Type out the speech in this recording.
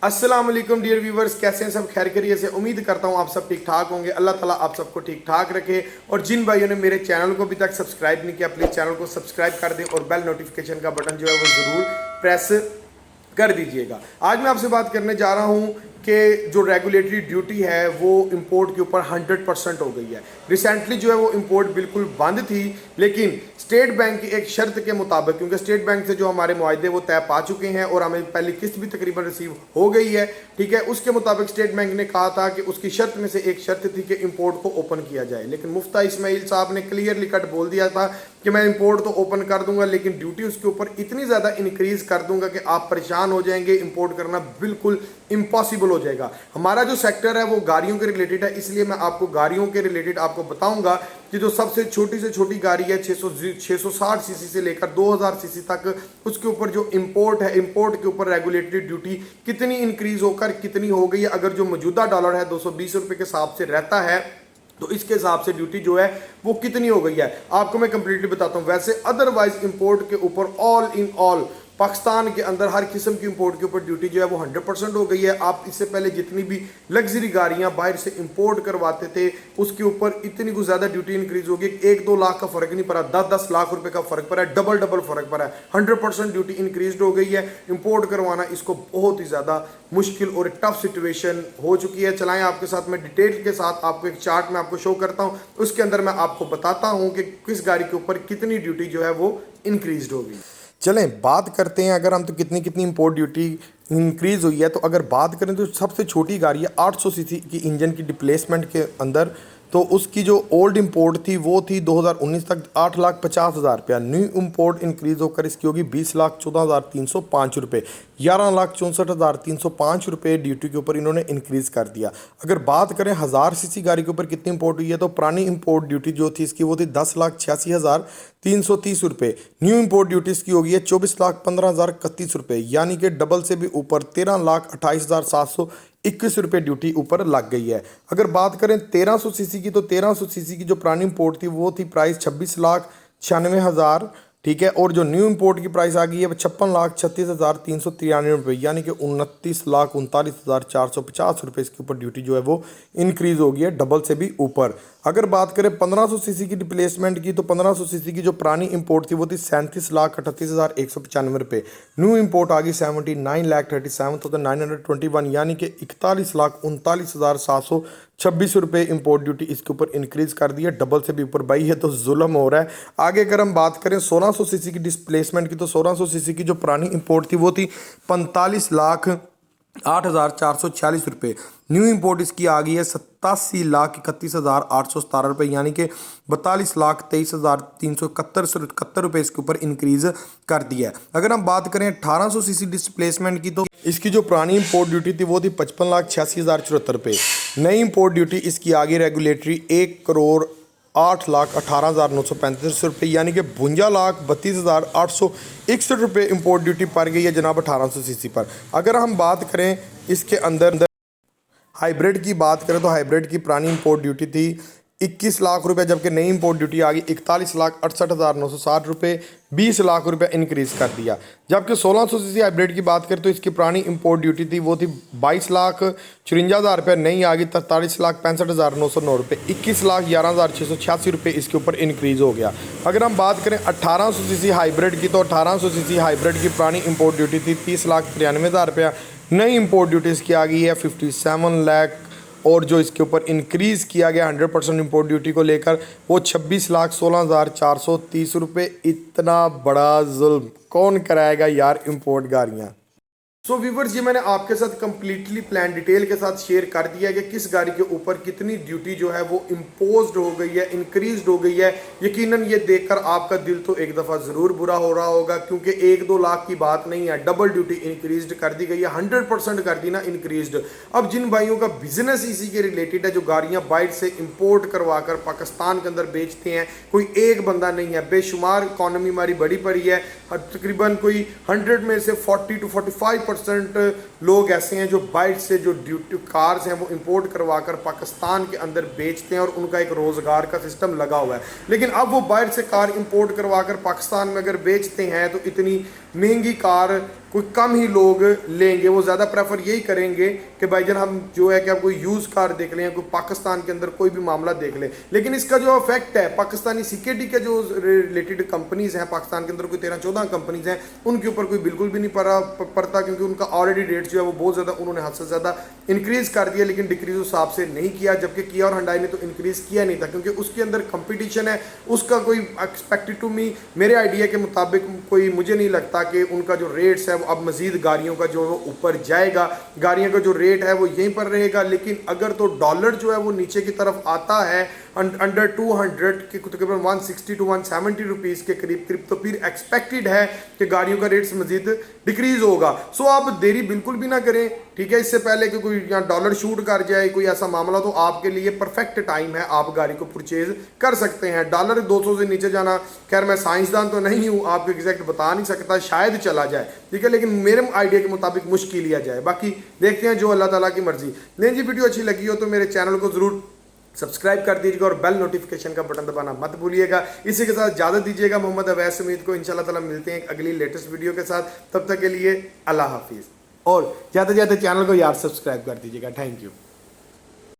अस्सलाम वालेकुम dear viewers, कैसे हैं सब? खैर खैरियत से? उम्मीद करता हूँ आप सब ठीक ठाक होंगे। अल्लाह ताला आप सबको ठीक ठाक रखे। और जिन भाइयों ने मेरे चैनल को अभी तक सब्सक्राइब नहीं किया, प्लीज़ चैनल को सब्सक्राइब कर दें और बेल नोटिफिकेशन का बटन जो है वो ज़रूर प्रेस कर दीजिएगा। आज मैं आपसे बात करने जा रहा हूँ कि जो रेगुलेटरी ड्यूटी है वो इंपोर्ट के ऊपर 100% हो गई है। रिसेंटली जो है वो इंपोर्ट बिल्कुल बंद थी, लेकिन स्टेट बैंक की एक शर्त के मुताबिक, क्योंकि स्टेट बैंक से जो हमारे मुआहदे वो तय पा चुके हैं और हमें पहली किस्त भी तकरीबन रिसीव हो गई है, ठीक है। उसके मुताबिक स्टेट बैंक ने कहा था कि उसकी शर्त में से एक शर्त थी कि इंपोर्ट को ओपन किया जाए, लेकिन मुफ्ता इस्माइल साहब ने क्लियरली कट बोल दिया था कि मैं इंपोर्ट तो ओपन कर दूंगा, लेकिन ड्यूटी उसके ऊपर इतनी ज़्यादा इंक्रीज कर दूंगा कि आप परेशान हो जाएंगे। इंपोर्ट करना बिल्कुल इम्पॉसिबल हो जाएगा। हमारा जो सेक्टर है वो गाड़ियों के रिलेटेड है, इसलिए मैं आपको गाड़ियों के रिलेटेड आपको बताऊंगा कि जो सबसे छोटी से छोटी गाड़ी है 660 सीसी से लेकर 2000 सीसी तक, उसके ऊपर जो इंपोर्ट है, इंपोर्ट के ऊपर रेगुलेटरी ड्यूटी कितनी इंक्रीज होकर कितनी हो गई है। अगर जो मौजूदा डॉलर है 220 रुपए के हिसाब से रहता है तो इसके हिसाब से ड्यूटी जो है वो कितनी हो गई है आपको मैं कंप्लीटली बताता हूं। वैसे अदरवाइज इंपोर्ट के ऊपर ऑल इन ऑल पाकिस्तान के अंदर हर किस्म की इंपोर्ट के ऊपर ड्यूटी जो है वो 100% हो गई है। आप इससे पहले जितनी भी लग्जरी गाड़ियां बाहर से इंपोर्ट करवाते थे उसके ऊपर इतनी कुछ ज्यादा ड्यूटी इंक्रीज होगी, 1-2 लाख का फर्क नहीं पड़ा, 10-10 लाख रुपए का फर्क पड़ा है, डबल फर्क पड़ा है। 100% ड्यूटी इंक्रीज हो गई है। इंपोर्ट करवाना इसको बहुत ही ज्यादा मुश्किल और टफ सिचुएशन हो चुकी है। चलाएं आपके साथ मैं डिटेल के साथ आपको एक चार्ट में आपको शो करता हूं, उसके अंदर मैं आपको बताता हूं कि किस गाड़ी के ऊपर कितनी ड्यूटी जो है वो इंक्रीज होगी। चलें बात करते हैं अगर हम तो कितनी कितनी इंपोर्ट ड्यूटी इंक्रीज हुई है। तो अगर बात करें तो सबसे छोटी गाड़ी है 800 सीसी की इंजन की डिप्लेसमेंट के अंदर, तो उसकी जो ओल्ड इंपोर्ट थी वो थी 2019 तक 8,50,000 रुपया। न्यू इंपोर्ट इंक्रीज होकर इसकी होगी 20,14,305 रुपये, 11,64,305 रुपये ड्यूटी के ऊपर इन्होंने इंक्रीज कर दिया। अगर बात करें 1000 सीसी गाड़ी के ऊपर कितनी इंपोर्ट हुई है तो पुरानी इंपोर्ट ड्यूटी जो थी इसकी वो थी 10,86,330 रुपये। न्यू इंपोर्ट ड्यूटी इसकी होगी है 24,15,031 रुपये, यानी कि डबल से भी ऊपर 13,28,721 रुपये ड्यूटी ऊपर लग गई है। अगर बात करें 1300 सीसी की तो 1300 सीसी की जो पुरानी इंपोर्ट थी वो थी प्राइस 26,96,000, ठीक है। और जो न्यू इंपोर्ट की प्राइस आ गई है 56,36,393 रुपये, यानी कि 29,39,450 रुपये इसके ऊपर ड्यूटी जो है वो इंक्रीज हो गई है, डबल से भी ऊपर। अगर बात करें 1500 सीसी की रिप्लेसमेंट की तो 1500 सीसी की जो पुरानी इंपोर्ट थी वो थी 37,38,195 रुपये। न्यू इंपोर्ट आ गई 79,37,921, यानी कि 41,39,726 रुपये इंपोर्ट ड्यूटी इसके ऊपर इंक्रीज कर दी है, डबल से भी ऊपर। भाई है तो जुल्म हो रहा है। आगे अगर हम बात करें 1600 सीसी की डिस्प्लेसमेंट की तो 1600 सीसी की जो पुरानी इंपोर्ट थी वो थी 45,08,446 रुपये। न्यू इंपोर्ट इसकी आ गई है 87,31,817 रुपये, यानी कि 42,23,371 रुपये इसके ऊपर इंक्रीज कर दिया है। अगर हम बात करें 1800 सीसी डिस्प्लेसमेंट की तो इसकी जो पुरानी इंपोर्ट ड्यूटी थी वो थी 55,86,074 रुपये। नई इंपोर्ट ड्यूटी इसकी आ गई रेगुलेटरी 1,08,18,935 रुपये, यानी कि 52,32,861 रुपये इंपोर्ट ड्यूटी पड़ गई है जनाब 1800 सीसी पर। अगर हम बात करें इसके अंदर हाइब्रिड की बात करें तो हाइब्रिड की पुरानी इंपोर्ट ड्यूटी थी 21 लाख रुपए, जबकि नई इंपोर्ट ड्यूटी आ गई 41,68,960 रुपये, 20 लाख रुपए इंक्रीज कर दिया। जबकि 1600 सीसी हाइब्रिड की बात करें तो इसकी पुरानी इंपोर्ट ड्यूटी थी वो थी 22,54,000 रुपये, नई आ गई 43,65,909 रुपये, 21,11,686 रुपये इसके ऊपर इंक्रीज हो गया। अगर हम बात करें 1800 सीसी हाइब्रिड की तो 1800 सीसी हाइब्रिड की पुरानी इंपोर्ट ड्यूटी थी 30,93,000 रुपया, नई इंपोर्ट ड्यूटी इसकी आ गई है 57 लाख, और जो इसके ऊपर इंक्रीज़ किया गया 100% इंपोर्ट ड्यूटी को लेकर वो 26,16,430 रुपये। इतना बड़ा जुल्म कौन कराएगा यार इंपोर्ट गाड़ियाँ। सो व्यूवर्स, ये मैंने आपके साथ कंप्लीटली प्लान डिटेल के साथ शेयर कर दिया है कि किस गाड़ी के ऊपर कितनी ड्यूटी जो है वो इम्पोज्ड हो गई है, इंक्रीज्ड हो गई है। यकीनन ये देखकर आपका दिल तो एक दफ़ा ज़रूर बुरा हो रहा होगा, क्योंकि 1-2 लाख की बात नहीं है, डबल ड्यूटी इंक्रीज्ड कर दी गई है, 100% कर दी ना इंक्रीज्ड। अब जिन भाइयों का बिजनेस इसी के रिलेटेड है, जो गाड़ियाँ बाहर से इम्पोर्ट करवा कर पाकिस्तान के अंदर बेचते हैं, कोई एक बंदा नहीं है, बेशुमार इकॉनमी हमारी बड़ी पड़ी है। तकरीबन कोई 100 में से 40 to 45% लोग ऐसे हैं जो बाहर से जो ड्यूटी कार्स हैं वो इंपोर्ट करवा कर पाकिस्तान के अंदर बेचते हैं और उनका एक रोज़गार का सिस्टम लगा हुआ है। लेकिन अब वो बाहर से कार इंपोर्ट करवा कर पाकिस्तान में अगर बेचते हैं तो इतनी महंगी कार कोई कम ही लोग लेंगे, वो ज़्यादा प्रेफर यही करेंगे कि भाईजान हम जो है कि आप कोई यूज़ कार देख लें या कोई पाकिस्तान के अंदर कोई भी मामला देख लें। लेकिन इसका जो इफेक्ट है पाकिस्तानी सिक्योरिटी के जो रिलेटेड कंपनीज़ हैं पाकिस्तान के अंदर कोई 13-14 कंपनीज़ हैं उनके ऊपर कोई बिल्कुल भी नहीं पड़ता, क्योंकि उनका ऑलरेडी रेट जो है वो बहुत ज़्यादा उन्होंने हद से ज़्यादा इंक्रीज़ कर दिया, लेकिन डिक्रीज उस हिसाब से नहीं किया। जबकि किया और हुंडई ने तो इंक्रीज़ किया नहीं था, क्योंकि उसके अंदर कंपटीशन है, उसका कोई एक्सपेक्टेड टू मी मेरे आइडिया के मुताबिक कोई मुझे नहीं लगता कि उनका जो रेट्स है वो अब मजीद गाड़ियों का जो ऊपर जाएगा, गाड़ियों का जो रेट है वो यहीं पर रहेगा। लेकिन अगर तो डॉलर जो है वो नीचे की तरफ आता है अंडर 200 के तकरीबन 160 to 170 रुपीज़ के करीब तो फिर एक्सपेक्टेड है कि गाड़ियों का रेट्स मजीद डिक्रीज होगा। सो आप देरी बिल्कुल भी ना करें, ठीक है, इससे पहले कि कोई यहाँ डॉलर शूट कर जाए कोई ऐसा मामला, तो आपके लिए परफेक्ट टाइम है, आप गाड़ी को परचेज कर सकते हैं। डॉलर 200 से नीचे जाना, खैर मैं साइंसदान तो नहीं हूँ, आपको एग्जैक्ट बता नहीं सकता, शायद चला जाए, ठीक है, लेकिन मेरे आइडिया के मुताबिक मुश्किल ही आ जाए। बाकी देखते हैं जो अल्लाह ताला की मर्जी। नहीं जी, वीडियो अच्छी लगी हो तो मेरे चैनल को जरूर सब्सक्राइब कर दीजिएगा और बेल नोटिफिकेशन का बटन दबाना मत भूलिएगा। इसी के साथ इजाजत दीजिएगा। मोहम्मद अवैस उम्मीद को इंशाल्लाह ताला मिलते हैं एक अगली लेटेस्ट वीडियो के साथ। तब तक के लिए अल्लाह हाफिज़, और ज़्यादा से ज़्यादा चैनल को यार सब्सक्राइब कर दीजिएगा। Thank you.